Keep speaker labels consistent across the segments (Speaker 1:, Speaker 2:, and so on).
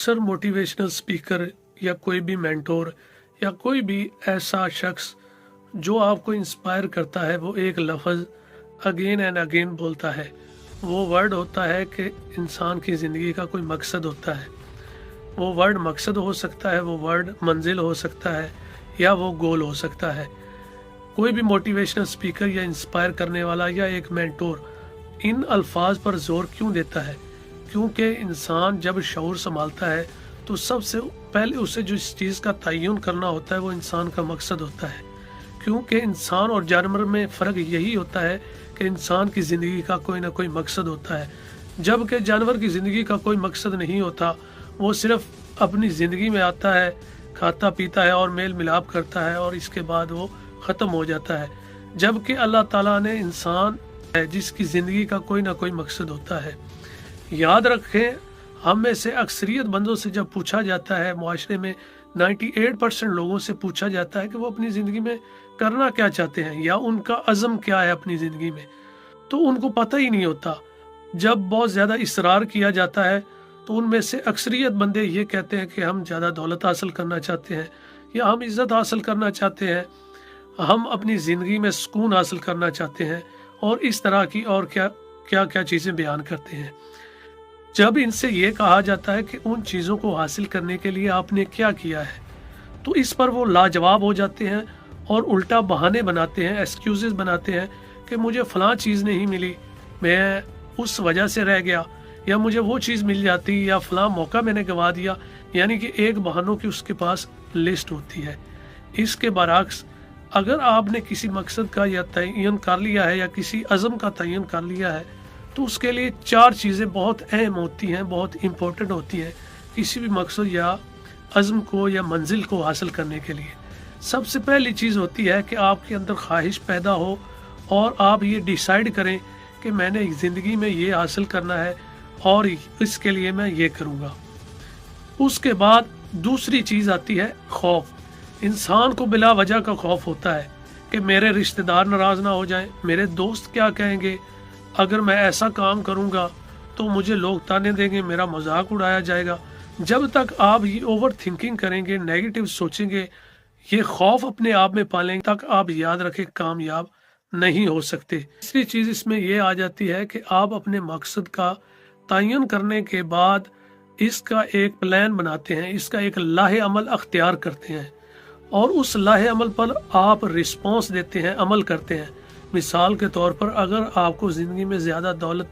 Speaker 1: अक्सर motivational speaker या कोई भी मेंटोर या कोई भी ऐसा शख्स जो आपको इंस्पायर करता है, वो एक लफ्ज़ अगेन एंड अगेन बोलता है। वो वर्ड होता है कि इंसान की ज़िंदगी का कोई मकसद होता है। वो वर्ड मकसद हो सकता है, वो वर्ड मंजिल हो सकता है, या वो गोल हो सकता है। कोई भी मोटिवेशनल स्पीकर या इंस्पायर करने वाला या एक मेंटोर इन अल्फाज पर जोर क्यों देता है? क्योंकि इंसान जब शऊर संभालता है तो सबसे पहले उसे जो इस चीज़ का तयन करना होता है वो इंसान का मकसद होता है। क्योंकि इंसान और जानवर में फ़र्क यही होता है कि इंसान की ज़िंदगी का कोई ना कोई मकसद होता है, जबकि जानवर की ज़िंदगी का कोई मकसद नहीं होता। वो सिर्फ अपनी ज़िंदगी में आता है, खाता पीता है और मेल मिलाप करता है और इसके बाद वो ख़त्म हो जाता है। जबकि अल्लाह ताला ने इंसान है जिसकी ज़िंदगी का कोई ना कोई मकसद होता है। याद रखें, हम में से अक्सरियत बंदों से जब पूछा जाता है, मुआशरे में 98% लोगों से पूछा जाता है कि वो अपनी ज़िंदगी में करना क्या चाहते हैं या उनका अज़म क्या है अपनी ज़िंदगी में, तो उनको पता ही नहीं होता। जब बहुत ज़्यादा इसरार किया जाता है तो उनमें से अक्सरियत बंदे ये कहते हैं कि हम ज़्यादा दौलत हासिल करना चाहते हैं, या हम इज़्ज़त हासिल करना चाहते हैं, हम अपनी ज़िंदगी में सुकून हासिल करना चाहते हैं, और इस तरह की और क्या क्या चीज़ें बयान करते हैं। जब इनसे ये कहा जाता है कि उन चीज़ों को हासिल करने के लिए आपने क्या किया है, तो इस पर वो लाजवाब हो जाते हैं और उल्टा बहाने बनाते हैं, एक्सक्यूज़ेस बनाते हैं कि मुझे फ़लाँ चीज़ नहीं मिली, मैं उस वजह से रह गया, या मुझे वो चीज़ मिल जाती, या फ़लाँ मौका मैंने गंवा दिया। यानी कि एक बहानों की उसके पास लिस्ट होती है। इसके बरअक्स, अगर आपने किसी मकसद का या तयन कर लिया है या किसी अज़म का तयन कर लिया है, तो उसके लिए 4 चीज़ें बहुत अहम होती हैं, बहुत इम्पोर्टेंट होती हैं किसी भी मकसद या अज़म को या मंजिल को हासिल करने के लिए। सबसे पहली चीज़ होती है कि आपके अंदर ख्वाहिश पैदा हो और आप ये डिसाइड करें कि मैंने ज़िंदगी में ये हासिल करना है और इसके लिए मैं ये करूँगा। उसके बाद दूसरी चीज़ आती है खौफ। इंसान को बिला वजह का खौफ होता है कि मेरे रिश्तेदार नाराज़ ना हो जाएं, मेरे दोस्त क्या कहेंगे, अगर मैं ऐसा काम करूंगा तो मुझे लोग ताने देंगे, मेरा मजाक उड़ाया जाएगा। जब तक आप ये ओवर थिंकिंग करेंगे, नेगेटिव सोचेंगे, ये खौफ अपने आप में पालेंगे, तक आप याद रखें कामयाब नहीं हो सकते। तीसरी चीज़ इसमें यह आ जाती है कि आप अपने मकसद का तयन करने के बाद इसका एक प्लान बनाते हैं, इसका एक लाहे अमल अख्तियार करते हैं और उस लाहे अमल पर आप रिस्पॉन्स देते हैं, अमल करते हैं। मिसाल के तौर पर, अगर आपको ज़िंदगी में ज़्यादा दौलत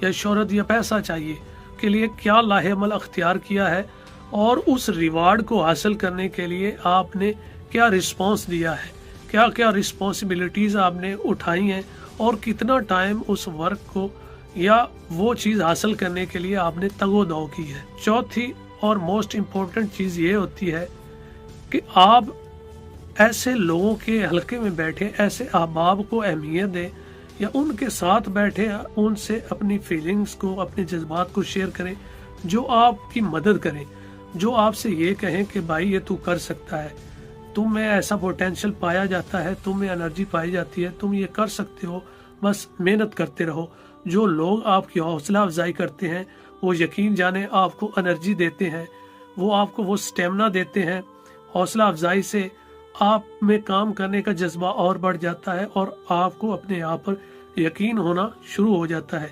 Speaker 1: या शोहरत या पैसा चाहिए के लिए क्या लाहे अमल अख्तियार किया है और उस रिवार्ड को हासिल करने के लिए आपने क्या रिस्पॉन्स दिया है, क्या क्या रिस्पॉन्सिबिलिटीज़ आपने उठाई हैं और कितना टाइम उस वर्क को या वो चीज़ हासिल करने के लिए आपने तगोदौ की है। चौथी और मोस्ट इम्पोर्टेंट चीज़ ये होती है कि आप ऐसे लोगों के हलके में बैठे, ऐसे अहबाब को अहमियत दें या उनके साथ बैठे, उनसे अपनी फीलिंग्स को, अपने जज्बात को शेयर करें, जो आपकी मदद करें, जो आपसे ये कहें कि भाई ये तू कर सकता है, तुम में ऐसा पोटेंशियल पाया जाता है, तुम में एनर्जी पाई जाती है, तुम ये कर सकते हो, बस मेहनत करते रहो। जो लोग आपकी हौसला अफजाई करते हैं, वो यकीन जाने आपको एनर्जी देते हैं, वो आपको वो स्टेमिना देते हैं। हौसला अफजाई से आप में काम करने का जज्बा और बढ़ जाता है और आपको अपने आप पर यकीन होना शुरू हो जाता है।